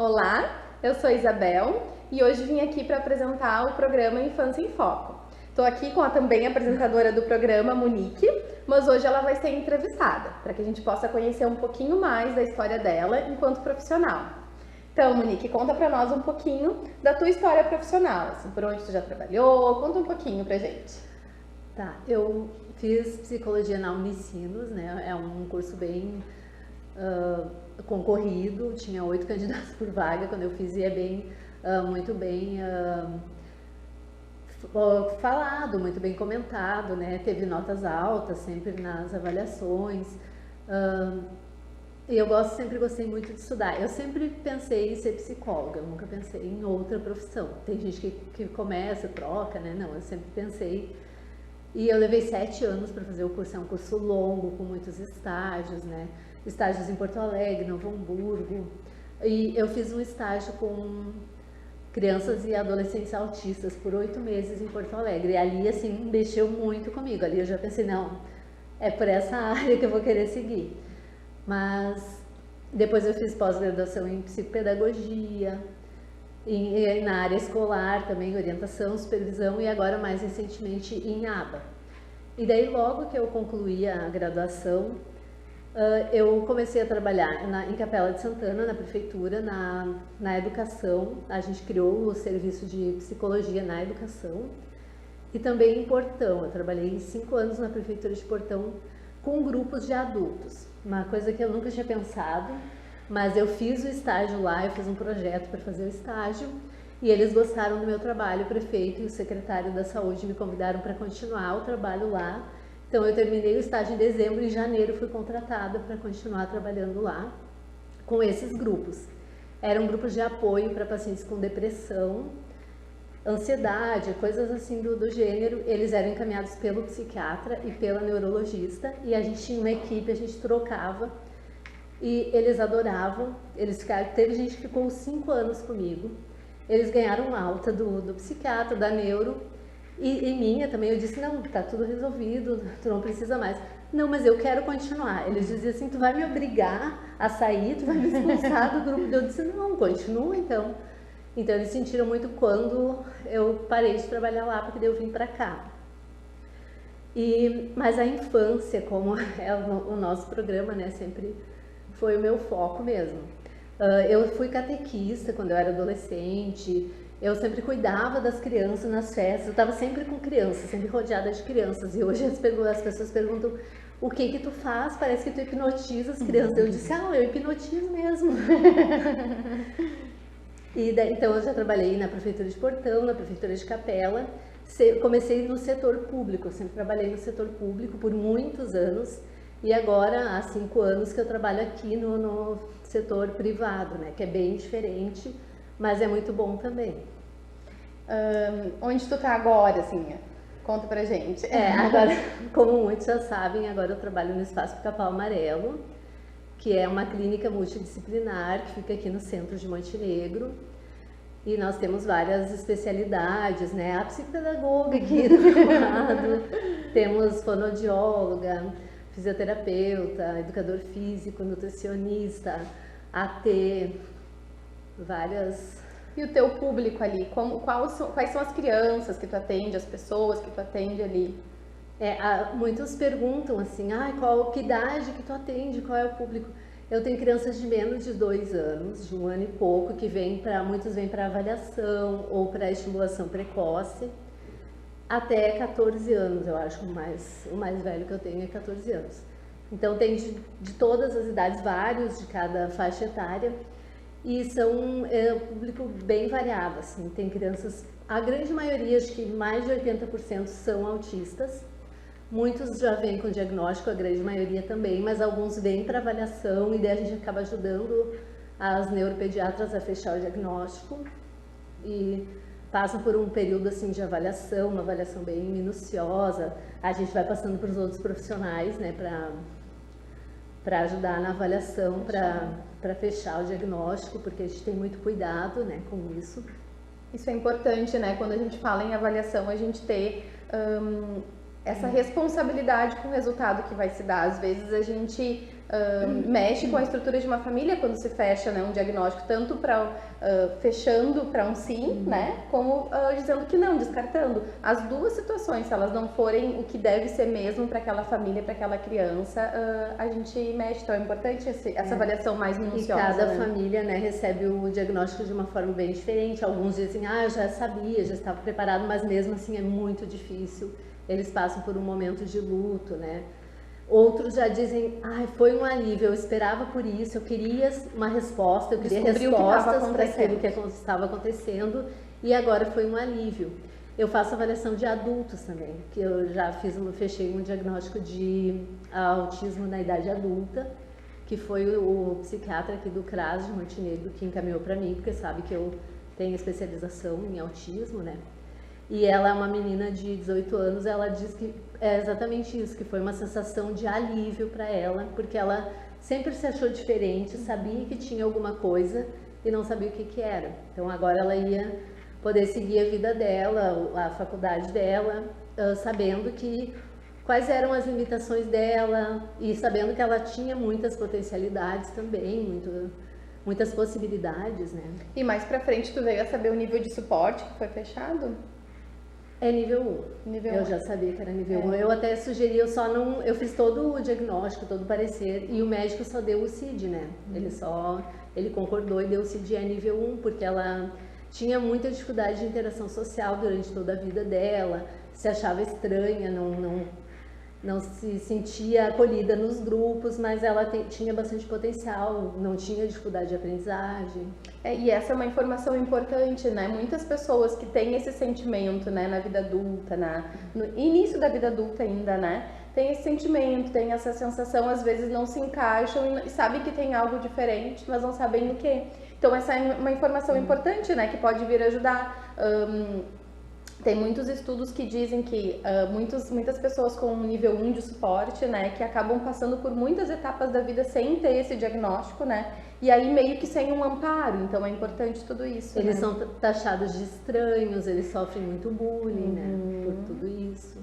Olá, eu sou Isabel e hoje vim aqui para apresentar o programa Infância em Foco. Estou aqui com a também apresentadora do programa, Monique, mas hoje ela vai ser entrevistada, para que a gente possa conhecer um pouquinho mais da história dela enquanto profissional. Então, Monique, conta para nós um pouquinho da tua história profissional, assim, por onde tu já trabalhou, conta um pouquinho pra gente. Tá, eu fiz psicologia na Unicinos, né? É um curso bem concorrido, tinha 8 candidatos por vaga quando eu fiz e é bem, muito bem falado, muito bem comentado, né? Teve notas altas sempre nas avaliações. E eu sempre gostei muito de estudar. Eu sempre pensei em ser psicóloga, eu nunca pensei em outra profissão. Tem gente que começa, troca, né? Não, eu sempre pensei. E eu levei 7 anos para fazer o curso, é um curso longo, com muitos estágios, né? Estágios em Porto Alegre, Novo Hamburgo. E eu fiz um estágio com crianças e adolescentes autistas por 8 meses em Porto Alegre. E ali, assim, mexeu muito comigo. Ali eu já pensei, não, é por essa área que eu vou querer seguir. Mas depois eu fiz pós-graduação em psicopedagogia, na área escolar também, orientação, supervisão e agora mais recentemente em ABA. E daí logo que eu concluí a graduação, eu comecei a trabalhar em Capela de Santana, na prefeitura, na educação. A gente criou o serviço de psicologia na educação e também em Portão. Eu trabalhei 5 anos na prefeitura de Portão com grupos de adultos, uma coisa que eu nunca tinha pensado, mas eu fiz o estágio lá, eu fiz um projeto para fazer o estágio e eles gostaram do meu trabalho, o prefeito e o secretário da saúde me convidaram para continuar o trabalho lá. Então eu terminei o estágio em dezembro e em janeiro fui contratada para continuar trabalhando lá com esses grupos. Eram grupos de apoio para pacientes com depressão, ansiedade, coisas assim do gênero. Eles eram encaminhados pelo psiquiatra e pela neurologista e a gente tinha uma equipe, a gente trocava e eles adoravam. Teve gente que ficou 5 anos comigo, eles ganharam alta do psiquiatra, da neuro e minha também. Eu disse, não, tá tudo resolvido, tu não precisa mais. Não, mas eu quero continuar. Eles diziam assim, tu vai me obrigar a sair, tu vai me expulsar do grupo. Eu disse, não, continua então. Então eles sentiram muito quando eu parei de trabalhar lá, porque daí eu vim para cá. Mas a infância, como é o nosso programa, né, sempre foi o meu foco mesmo. Eu fui catequista quando eu era adolescente, eu sempre cuidava das crianças nas festas, eu estava sempre com crianças, sempre rodeada de crianças. E hoje as pessoas perguntam, o que tu faz? Parece que tu hipnotiza as crianças. Eu disse, eu hipnotizo mesmo. Então eu já trabalhei na prefeitura de Portão, na prefeitura de Capela. Comecei no setor público, eu sempre trabalhei no setor público por muitos anos. E agora há 5 anos que eu trabalho aqui no setor privado, né? Que é bem diferente, mas é muito bom também. Onde tu tá agora, assim? Conta pra gente. Agora, como muitos já sabem, agora eu trabalho no Espaço Pica-Pau Amarelo, que é uma clínica multidisciplinar que fica aqui no centro de Montenegro. E nós temos várias especialidades, né? A psicopedagoga aqui do meu lado, temos fonoaudióloga, fisioterapeuta, educador físico, nutricionista, AT, várias. E o teu público ali, quais são as crianças que tu atende, as pessoas que tu atende ali? Muitos perguntam assim, que idade que tu atende, qual é o público? Eu tenho crianças de menos de 2 anos, de 1 ano e pouco, que muitos vêm para avaliação ou para estimulação precoce, até 14 anos, eu acho, o mais velho que eu tenho é 14 anos. Então tem de todas as idades, vários de cada faixa etária, e são um público bem variado, assim. Tem crianças, a grande maioria, acho que mais de 80% são autistas. Muitos já vêm com diagnóstico, a grande maioria também, mas alguns vêm para avaliação e daí a gente acaba ajudando as neuropediatras a fechar o diagnóstico e passam por um período assim de avaliação, uma avaliação bem minuciosa. A gente vai passando para os outros profissionais, né, para ajudar na avaliação, para fechar o diagnóstico, porque a gente tem muito cuidado, né, com isso. Isso é importante, né? Quando a gente fala em avaliação, a gente ter essa responsabilidade com o resultado que vai se dar. Às vezes a gente mexe com a estrutura de uma família quando se fecha, né, um diagnóstico, tanto para fechando para um sim, né, como dizendo que não, descartando. As duas situações, se elas não forem o que deve ser mesmo para aquela família, para aquela criança, a gente mexe. Então é importante essa avaliação mais minuciosa. E cada né? família, né, recebe o diagnóstico de uma forma bem diferente. Alguns dizem, eu já sabia, já estava preparado, mas mesmo assim é muito difícil. Eles passam por um momento de luto, né? Outros já dizem, foi um alívio, eu esperava por isso, eu queria uma resposta, eu queria respostas para aquilo que estava acontecendo e agora foi um alívio. Eu faço avaliação de adultos também, que eu já fechei um diagnóstico de autismo na idade adulta, que foi o psiquiatra aqui do CRAS de Montenegro que encaminhou para mim, porque sabe que eu tenho especialização em autismo, né? E ela é uma menina de 18 anos, ela diz que é exatamente isso, que foi uma sensação de alívio para ela, porque ela sempre se achou diferente, sabia que tinha alguma coisa e não sabia o que era. Então agora ela ia poder seguir a vida dela, a faculdade dela, sabendo quais eram as limitações dela e sabendo que ela tinha muitas potencialidades também, muitas possibilidades, né? E mais pra frente tu veio a saber o nível de suporte que foi fechado? É nível 1. Eu já sabia que era nível 1. Eu até sugeri, eu fiz todo o diagnóstico, todo o parecer, e o médico só deu o CID, né? Ele concordou e deu o CID nível 1, porque ela tinha muita dificuldade de interação social durante toda a vida dela, se achava estranha, não se sentia acolhida nos grupos, mas ela tinha bastante potencial, não tinha dificuldade de aprendizagem. E essa é uma informação importante, né? Muitas pessoas que têm esse sentimento, né, na vida adulta, no início da vida adulta ainda, né? Tem esse sentimento, tem essa sensação, às vezes não se encaixam e sabem que tem algo diferente, mas não sabem o que. Então essa é uma informação importante, né, que pode vir ajudar. Tem muitos estudos que dizem que muitas pessoas com nível 1 de suporte, né, que acabam passando por muitas etapas da vida sem ter esse diagnóstico, né, e aí meio que sem um amparo, então é importante tudo isso. Eles são taxados de estranhos, eles sofrem muito bullying, né, por tudo isso.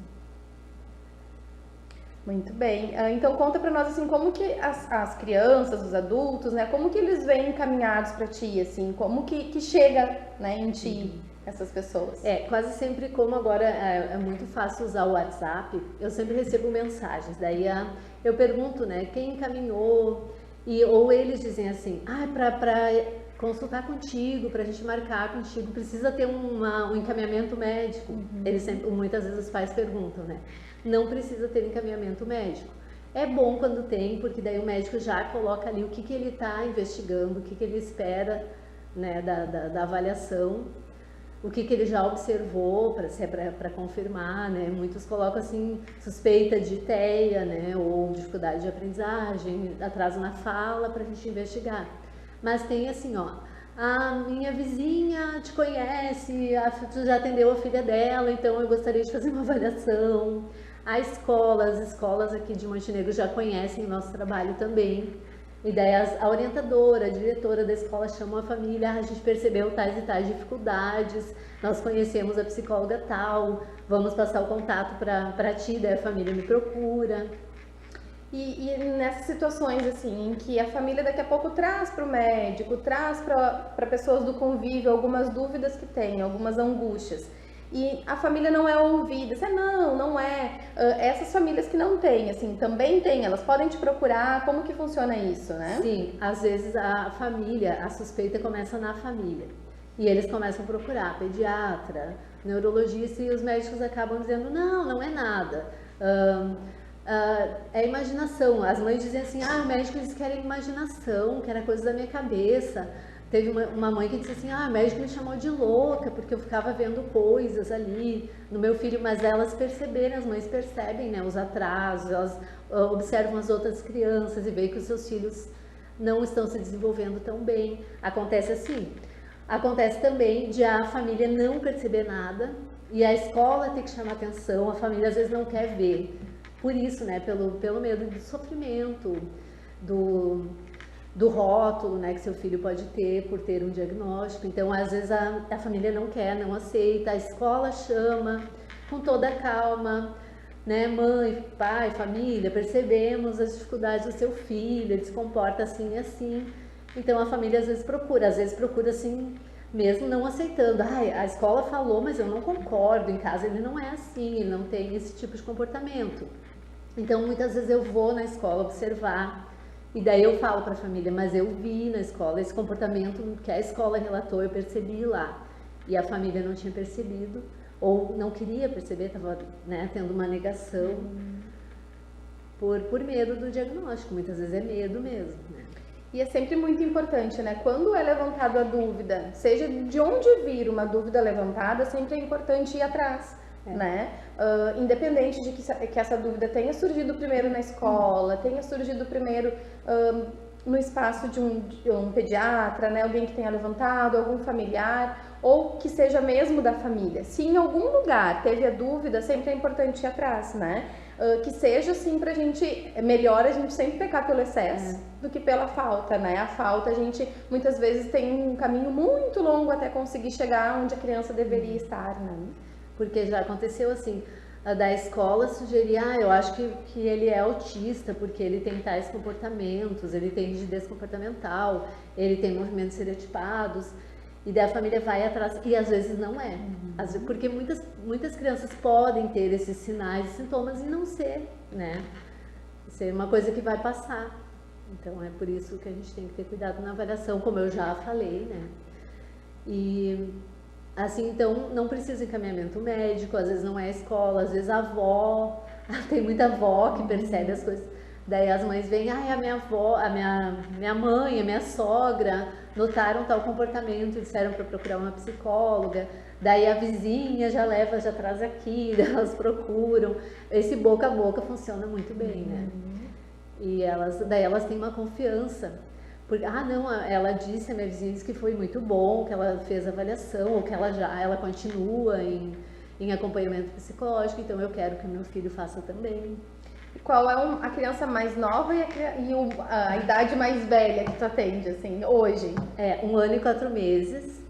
Muito bem, então conta pra nós, assim, como que as crianças, os adultos, né, como que eles vêm encaminhados pra ti, assim, como que chega, né, em ti essas pessoas? Quase sempre, como agora é muito fácil usar o WhatsApp, eu sempre recebo mensagens, daí eu pergunto, né, quem encaminhou, ou eles dizem assim, para consultar contigo, pra gente marcar contigo, precisa ter um encaminhamento médico. Eles sempre, muitas vezes os pais perguntam, né, não precisa ter encaminhamento médico. É bom quando tem, porque daí o médico já coloca ali o que ele está investigando, o que ele espera, né, da avaliação, o que ele já observou para confirmar, né? Muitos colocam assim suspeita de TEA, né? Ou dificuldade de aprendizagem, atraso na fala, para a gente investigar. Mas tem assim, a minha vizinha te conhece, tu já atendeu a filha dela, então eu gostaria de fazer uma avaliação. As escolas aqui de Montenegro já conhecem o nosso trabalho também. E daí a orientadora, a diretora da escola chamam a família, a gente percebeu tais e tais dificuldades, nós conhecemos a psicóloga tal, vamos passar o contato para ti, daí a família me procura. E nessas situações, assim, em que a família daqui a pouco traz para o médico, traz para pessoas do convívio algumas dúvidas que tem, algumas angústias, e a família não é ouvida, não é. Essas famílias que não têm, assim, também tem, elas podem te procurar, como que funciona isso, né? Sim, às vezes a suspeita começa na família, e eles começam a procurar pediatra, neurologista, e os médicos acabam dizendo, não é nada, é imaginação. As mães dizem assim, o médico disse que era imaginação, que era coisa da minha cabeça. Teve uma mãe que disse assim, o médico me chamou de louca, porque eu ficava vendo coisas ali no meu filho, mas elas perceberam, as mães percebem, né, os atrasos, elas observam as outras crianças e veem que os seus filhos não estão se desenvolvendo tão bem. Acontece assim. Acontece também de a família não perceber nada e a escola ter que chamar atenção, a família às vezes não quer ver. Por isso, né, pelo medo do sofrimento, do rótulo, né, que seu filho pode ter por ter um diagnóstico. Então, às vezes a família não quer, não aceita, a escola chama com toda a calma, né, mãe, pai, família, percebemos as dificuldades do seu filho, ele se comporta assim e assim. Então a família às vezes procura assim, mesmo não aceitando. A escola falou, mas eu não concordo, em casa ele não é assim, ele não tem esse tipo de comportamento. Então muitas vezes eu vou na escola observar, e daí eu falo para a família, mas eu vi na escola esse comportamento que a escola relatou, eu percebi lá. E a família não tinha percebido, ou não queria perceber, estava, né, tendo uma negação por medo do diagnóstico. Muitas vezes é medo mesmo, né? E é sempre muito importante, né? Quando é levantada a dúvida, seja de onde vir uma dúvida levantada, sempre é importante ir atrás, né? Independente de que essa dúvida tenha surgido primeiro na escola, tenha surgido primeiro no espaço de um pediatra, né? Alguém que tenha levantado, algum familiar, ou que seja mesmo da família. Se em algum lugar teve a dúvida, sempre é importante ir atrás, né? Que seja assim pra gente, melhor a gente sempre pecar pelo excesso do que pela falta, né? A falta a gente muitas vezes tem um caminho muito longo até conseguir chegar onde a criança deveria estar, né? Porque já aconteceu assim, a da escola sugerir, eu acho que ele é autista porque ele tem tais comportamentos, ele tem rigidez comportamental, ele tem movimentos estereotipados. E daí a família vai atrás, e às vezes não é. Porque muitas crianças podem ter esses sinais e sintomas e não ser, né? Ser uma coisa que vai passar. Então é por isso que a gente tem que ter cuidado na avaliação, como eu já falei, né? E assim, então não precisa encaminhamento médico, às vezes não é a escola, às vezes a avó, tem muita avó que percebe as coisas. Daí as mães veem, a minha avó, minha mãe, a minha sogra notaram tal comportamento, disseram para procurar uma psicóloga. Daí a vizinha já traz aqui, elas procuram. Esse boca a boca funciona muito bem, né? E daí elas têm uma confiança. Porque, não, ela disse, a minha vizinha disse que foi muito bom, que ela fez avaliação, ou que ela continua em acompanhamento psicológico, então eu quero que o meu filho faça também. Qual é a criança mais nova e a idade mais velha que tu atende, assim, hoje? 1 ano e 4 meses,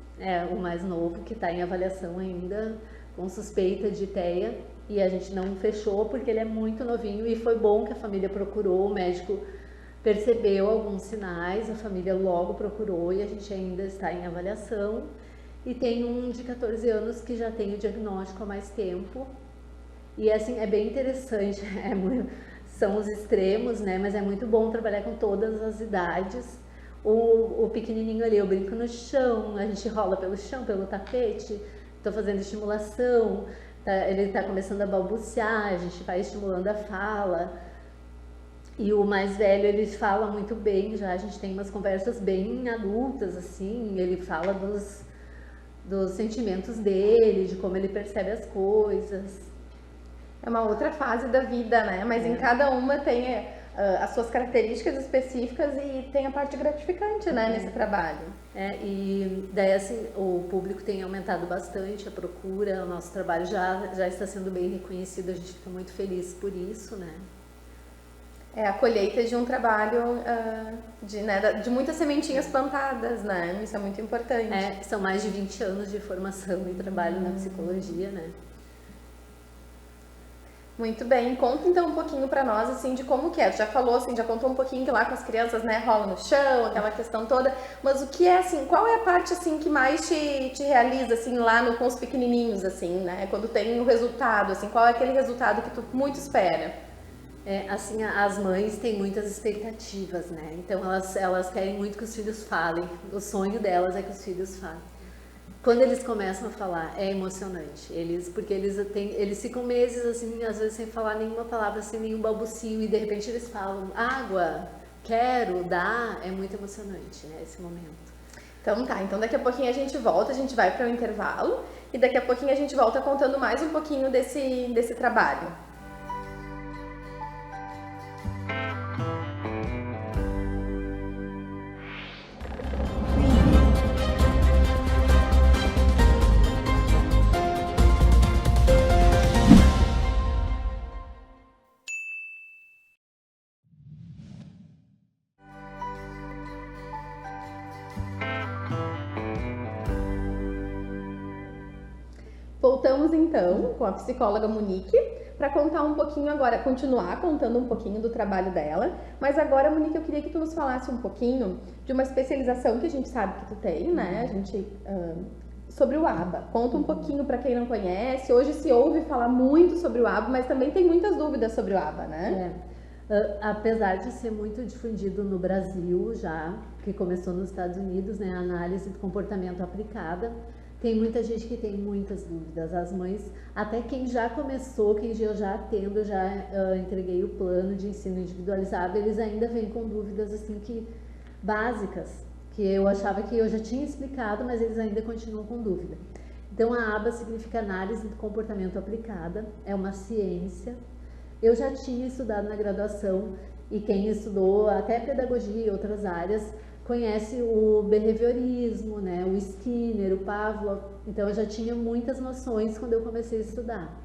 o mais novo, que está em avaliação ainda, com suspeita de TEA, e a gente não fechou porque ele é muito novinho, e foi bom que a família procurou, o médico percebeu alguns sinais, a família logo procurou e a gente ainda está em avaliação. E tem um de 14 anos que já tem o diagnóstico há mais tempo. E assim, é bem interessante, são os extremos, né? Mas é muito bom trabalhar com todas as idades. O pequenininho ali, eu brinco no chão, a gente rola pelo chão, pelo tapete, estou fazendo estimulação, ele está começando a balbuciar, a gente vai estimulando a fala. E o mais velho, ele fala muito bem já, a gente tem umas conversas bem adultas, assim, ele fala dos sentimentos dele, de como ele percebe as coisas. É uma outra fase da vida, né? Mas em cada uma tem as suas características específicas e tem a parte gratificante, né, nesse trabalho. E daí, assim, o público tem aumentado bastante, a procura, o nosso trabalho já está sendo bem reconhecido, a gente fica muito feliz por isso, né? É a colheita de um trabalho de muitas sementinhas plantadas, né? Isso é muito importante. São mais de 20 anos de formação e trabalho na psicologia, né? Muito bem, conta então um pouquinho pra nós, assim, de como que é. Tu já falou, assim, já contou um pouquinho que lá com as crianças, né, rola no chão, aquela questão toda, mas o que é, assim, qual é a parte, assim, que mais te realiza, assim, lá com os pequenininhos, assim, né, quando tem o resultado, assim, qual é aquele resultado que tu muito espera? Assim, as mães têm muitas expectativas, né, então elas querem muito que os filhos falem, o sonho delas é que os filhos falem. Quando eles começam a falar, é emocionante, porque eles ficam meses, assim, às vezes sem falar nenhuma palavra, sem nenhum balbucio, e de repente eles falam, água, quero, dá, é muito emocionante, né, esse momento. Então tá, então daqui a pouquinho a gente volta, a gente vai para o intervalo, e daqui a pouquinho a gente volta contando mais um pouquinho desse trabalho. Voltamos então com a psicóloga Monique para contar um pouquinho agora, continuar contando um pouquinho do trabalho dela, mas agora, Monique, eu queria que tu nos falasse um pouquinho de uma especialização que a gente sabe que tu tem, né? Sobre o ABA. Conta um pouquinho para quem não conhece. Hoje se ouve falar muito sobre o ABA, mas também tem muitas dúvidas sobre o ABA, né? Apesar de ser muito difundido no Brasil já, que começou nos Estados Unidos, né, a análise do comportamento aplicada, tem muita gente que tem muitas dúvidas. As mães, até quem já começou, quem eu já atendo, eu já entreguei o plano de ensino individualizado, eles ainda vêm com dúvidas assim básicas, que eu achava que eu já tinha explicado, mas eles ainda continuam com dúvida. Então a ABA significa análise do comportamento aplicada, é uma ciência. Eu já tinha estudado na graduação e quem estudou até pedagogia e outras áreas conhece o behaviorismo, né, o Skinner, o Pavlov. Então eu já tinha muitas noções quando eu comecei a estudar.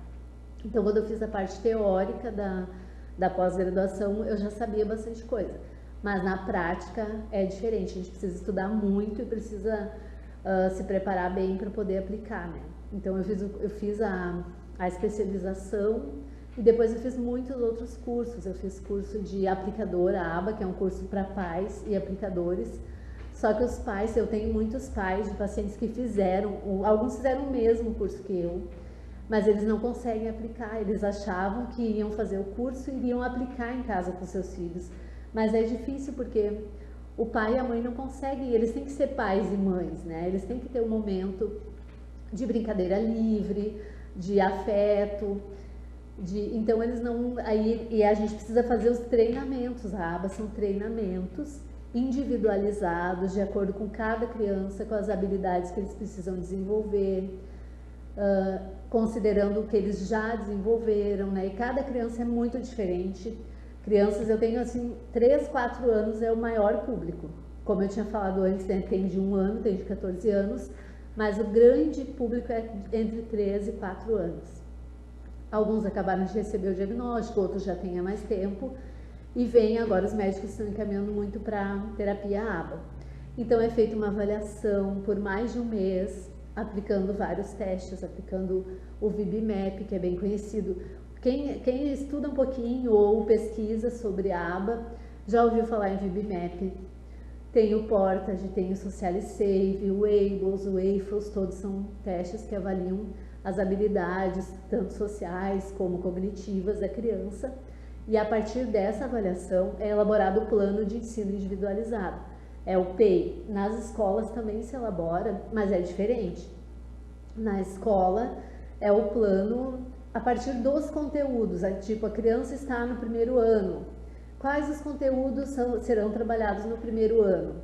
Então quando eu fiz a parte teórica da pós-graduação, eu já sabia bastante coisa. Mas na prática é diferente, a gente precisa estudar muito e precisa se preparar bem para poder aplicar, né? Então eu fiz a especialização e depois eu fiz muitos outros cursos. Eu fiz curso de aplicadora ABA, que é um curso para pais e aplicadores. Só que os pais, eu tenho muitos pais de pacientes que fizeram, alguns fizeram o mesmo curso que eu, mas eles não conseguem aplicar. Eles achavam que iam fazer o curso e iriam aplicar em casa com seus filhos. Mas é difícil porque o pai e a mãe não conseguem, eles têm que ser pais e mães, né? Eles têm que ter um momento de brincadeira livre, de afeto, então eles não... E a gente precisa fazer os treinamentos, a ABA são treinamentos individualizados, de acordo com cada criança, com as habilidades que eles precisam desenvolver, considerando o que eles já desenvolveram, né? E cada criança é muito diferente. Crianças, eu tenho assim, 3, 4 anos é o maior público. Como eu tinha falado antes, né? Tem de 1 ano, tem de 14 anos, mas o grande público é entre 3 e 4 anos. Alguns acabaram de receber o diagnóstico, outros já têm há mais tempo, e vem agora, os médicos estão encaminhando muito para terapia ABA. Então é feita uma avaliação por mais de 1 mês, aplicando vários testes, aplicando o VB-MAP, que é bem conhecido. Quem estuda um pouquinho ou pesquisa sobre a ABA, já ouviu falar em VB-MAP. Tem o Portage, tem o Socialisave, o ABLES, o AFLS, todos são testes que avaliam as habilidades, tanto sociais como cognitivas da criança. E a partir dessa avaliação é elaborado o plano de ensino individualizado. É o PEI. Nas escolas também se elabora, mas é diferente. Na escola é o plano a partir dos conteúdos, tipo a criança está no 1º ano, quais os conteúdos serão trabalhados no 1º ano?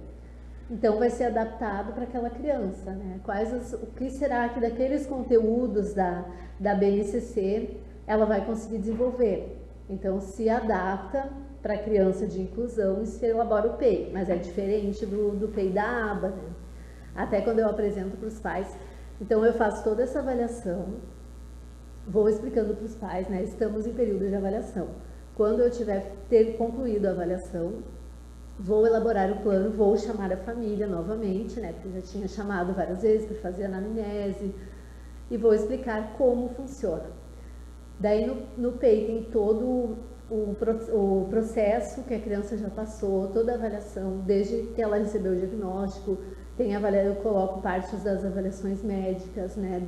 Então vai ser adaptado para aquela criança, né? O que será que daqueles conteúdos da BNCC ela vai conseguir desenvolver? Então se adapta para a criança de inclusão e se elabora o PEI, mas é diferente do PEI da ABA, né? Até quando eu apresento para os pais, então eu faço toda essa avaliação, vou explicando para os pais, né? Estamos em período de avaliação. Quando eu ter concluído a avaliação, vou elaborar o plano, vou chamar a família novamente, né? Porque eu já tinha chamado várias vezes para fazer anamnese, e vou explicar como funciona. Daí no PEI tem todo o processo que a criança já passou, toda a avaliação, desde que ela recebeu o diagnóstico, eu coloco partes das avaliações médicas, né?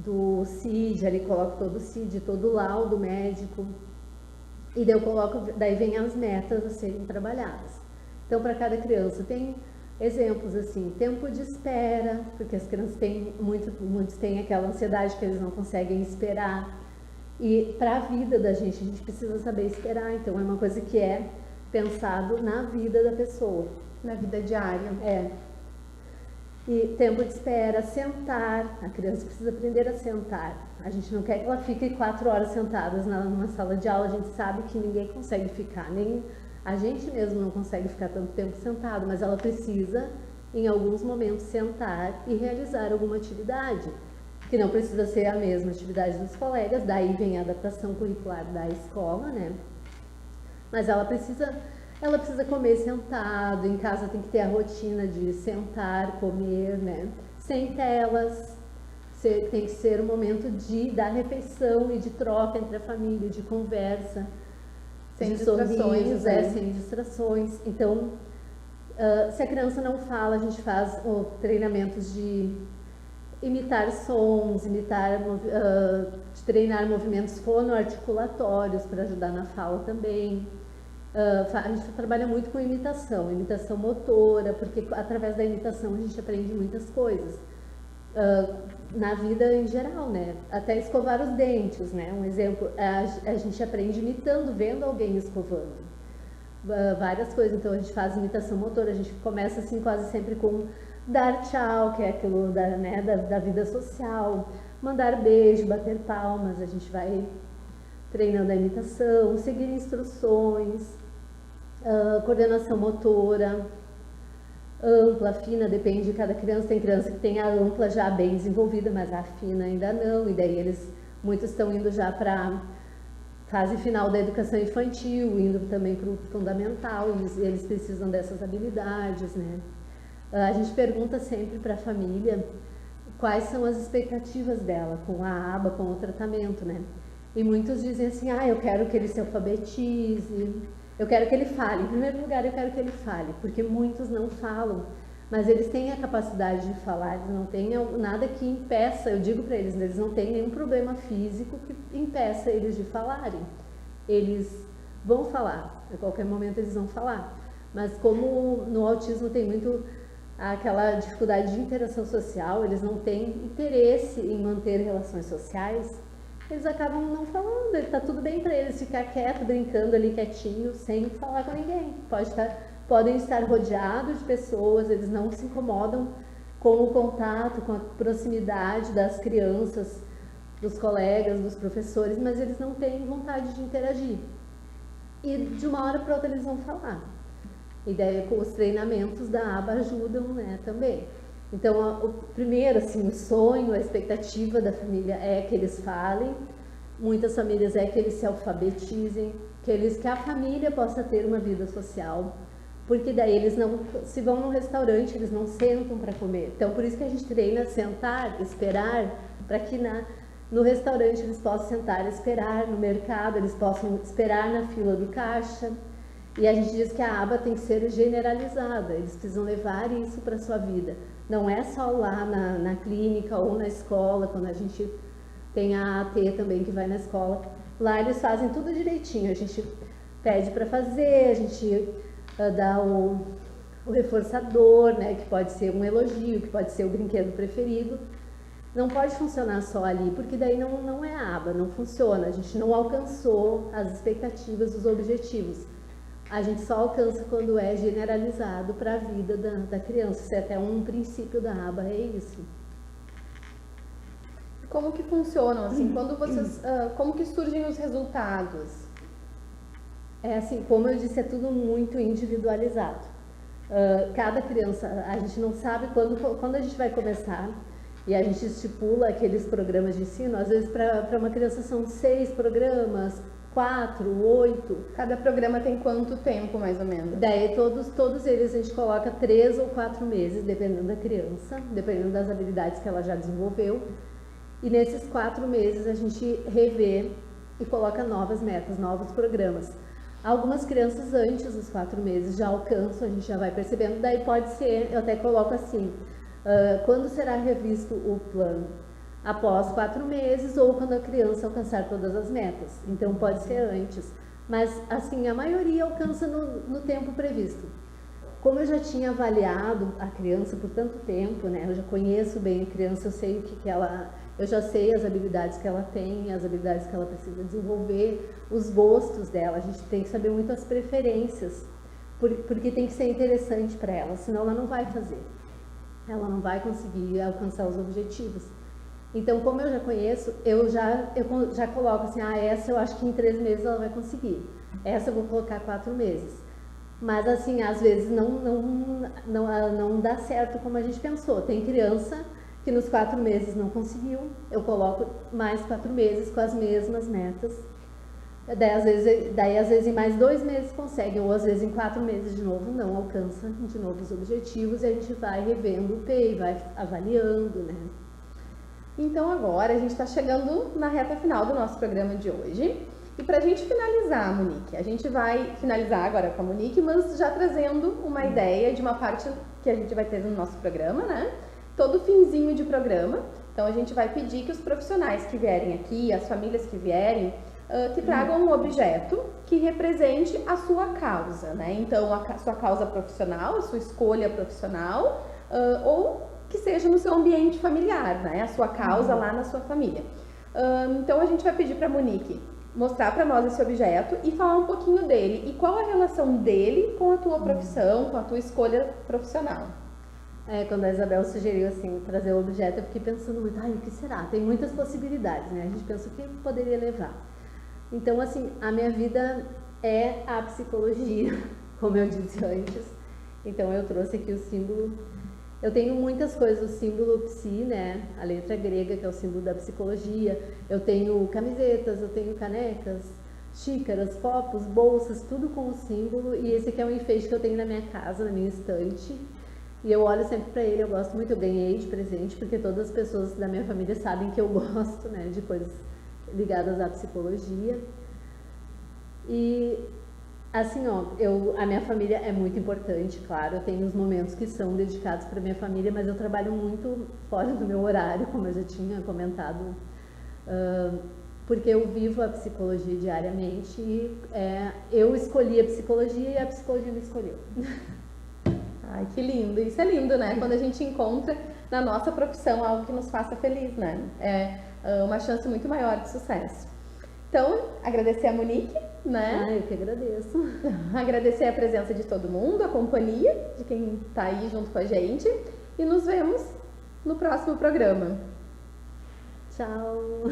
Do CID, ali coloco todo o CID, todo o laudo médico, e daí vem as metas a serem trabalhadas. Então, para cada criança tem exemplos assim, tempo de espera, porque as crianças muitos têm aquela ansiedade que eles não conseguem esperar, e para a vida da gente, a gente precisa saber esperar, então é uma coisa que é pensado na vida da pessoa. Na vida diária. E tempo de espera, sentar, a criança precisa aprender a sentar. A gente não quer que ela fique 4 horas sentadas numa sala de aula, a gente sabe que ninguém consegue ficar, nem a gente mesmo não consegue ficar tanto tempo sentado, mas ela precisa, em alguns momentos, sentar e realizar alguma atividade, que não precisa ser a mesma atividade dos colegas, daí vem a adaptação curricular da escola, né? Mas ela precisa comer sentado, em casa tem que ter a rotina de sentar, comer, né? Sem telas, tem que ser um momento da refeição e de troca entre a família, de conversa, sem de distrações, sorrisos, né? sem distrações. Então, se a criança não fala, a gente faz treinamentos de imitar sons, de treinar movimentos fonoarticulatórios para ajudar na fala também. A gente trabalha muito com imitação motora, porque através da imitação a gente aprende muitas coisas. Na vida em geral, né? Até escovar os dentes, né? Um exemplo, a gente aprende imitando, vendo alguém escovando. Várias coisas, então a gente faz imitação motora, a gente começa assim quase sempre com dar tchau, que é aquilo da vida social, mandar beijo, bater palmas, a gente vai treinando a imitação, seguir instruções, coordenação motora, ampla, fina, depende de cada criança. Tem criança que tem a ampla já bem desenvolvida, mas a fina ainda não, e daí muitos estão indo já para fase final da educação infantil, indo também para o fundamental, e eles precisam dessas habilidades, né? A gente pergunta sempre para a família quais são as expectativas dela com a aba, com o tratamento, né? E muitos dizem assim, eu quero que ele se alfabetize, eu quero que ele fale. Em primeiro lugar, eu quero que ele fale, porque muitos não falam, mas eles têm a capacidade de falar, eles não têm nada que impeça, eu digo para eles não têm nenhum problema físico que impeça eles de falarem. Eles vão falar, a qualquer momento eles vão falar, mas como no autismo tem muito aquela dificuldade de interação social, eles não têm interesse em manter relações sociais, eles acabam não falando, está tudo bem para eles ficar quieto, brincando ali quietinho, sem falar com ninguém. Podem estar rodeados de pessoas, eles não se incomodam com o contato, com a proximidade das crianças, dos colegas, dos professores, mas eles não têm vontade de interagir. E de uma hora para outra eles vão falar. E daí com os treinamentos da aba ajudam, né, também. Então, o primeiro, assim, o sonho, a expectativa da família é que eles falem. Muitas famílias é que eles se alfabetizem, que a família possa ter uma vida social, porque daí eles não, se vão num restaurante, eles não sentam para comer. Então, por isso que a gente treina sentar, esperar, para que no restaurante eles possam sentar e esperar, no mercado eles possam esperar na fila do caixa. E a gente diz que a aba tem que ser generalizada, eles precisam levar isso para a sua vida. Não é só lá na clínica ou na escola, quando a gente tem a AT também que vai na escola. Lá eles fazem tudo direitinho, a gente pede para fazer, a gente dá o reforçador, né, que pode ser um elogio, que pode ser o brinquedo preferido. Não pode funcionar só ali, porque daí não é a aba, não funciona, a gente não alcançou as expectativas, os objetivos. A gente só alcança quando é generalizado para a vida da criança. Isso é até um princípio da aba, é isso. Como que funcionam, assim, quando vocês, como que surgem os resultados? É assim, como eu disse, é tudo muito individualizado. Cada criança, a gente não sabe quando a gente vai começar, e a gente estipula aqueles programas de ensino, às vezes para uma criança são 6 programas, 4, 8. Cada programa tem quanto tempo, mais ou menos? Daí todos eles a gente coloca 3 ou 4 meses, dependendo da criança, dependendo das habilidades que ela já desenvolveu. E nesses 4 meses a gente revê e coloca novas metas, novos programas. Algumas crianças antes dos 4 meses já alcançam, a gente já vai percebendo, daí pode ser, eu até coloco assim, quando será revisto o plano? Após 4 meses ou quando a criança alcançar todas as metas. Então pode ser antes, mas assim, a maioria alcança no tempo previsto. Como eu já tinha avaliado a criança por tanto tempo, né, eu já conheço bem a criança, eu sei o que ela, eu já sei as habilidades que ela tem, as habilidades que ela precisa desenvolver, os gostos dela, a gente tem que saber muito as preferências, porque tem que ser interessante para ela, senão ela não vai fazer, ela não vai conseguir alcançar os objetivos. Então, como eu já conheço, eu já coloco assim, essa eu acho que em 3 meses ela vai conseguir, essa eu vou colocar 4 meses. Mas assim, às vezes não dá certo como a gente pensou. Tem criança que nos 4 meses não conseguiu, eu coloco mais 4 meses com as mesmas metas. Daí às vezes em mais 2 meses consegue, ou às vezes em 4 meses de novo não alcança de novo os objetivos, e a gente vai revendo o PEI, vai avaliando, né? Então agora a gente está chegando na reta final do nosso programa de hoje. E para a gente finalizar, Monique, a gente vai finalizar agora com a Monique, mas já trazendo uma ideia de uma parte que a gente vai ter no nosso programa, né? Todo finzinho de programa. Então a gente vai pedir que os profissionais que vierem aqui, as famílias que vierem, que tragam um objeto que represente a sua causa, né? Então a sua causa profissional, a sua escolha profissional, ou que seja no seu ambiente familiar, né? A sua causa lá na sua família. Então a gente vai pedir para a Monique mostrar para nós esse objeto e falar um pouquinho dele e qual a relação dele com a tua profissão, com a tua escolha profissional. Quando a Isabel sugeriu assim trazer o objeto, eu fiquei pensando muito, o que será? Tem muitas possibilidades, né? A gente pensa o que poderia levar. Então, assim, a minha vida é a psicologia, como eu disse antes. Então, eu trouxe aqui o símbolo. Eu tenho muitas coisas, o símbolo psi, né? A letra grega, que é o símbolo da psicologia. Eu tenho camisetas, eu tenho canecas, xícaras, copos, bolsas, tudo com o símbolo. E esse aqui é um enfeite que eu tenho na minha casa, na minha estante. E eu olho sempre para ele, eu gosto muito, eu ganhei de presente, porque todas as pessoas da minha família sabem que eu gosto, né, de coisas ligadas à psicologia. E assim, a minha família é muito importante, claro, eu tenho os momentos que são dedicados para minha família, mas eu trabalho muito fora do meu horário, como eu já tinha comentado, porque eu vivo a psicologia diariamente e eu escolhi a psicologia e a psicologia me escolheu. Ai, que lindo! Isso é lindo, né? Quando a gente encontra na nossa profissão algo que nos faça feliz, né? É uma chance muito maior de sucesso. Então, agradecer a Monique, né? Eu que agradeço. Agradecer a presença de todo mundo, a companhia de quem tá aí junto com a gente. E nos vemos no próximo programa. Tchau!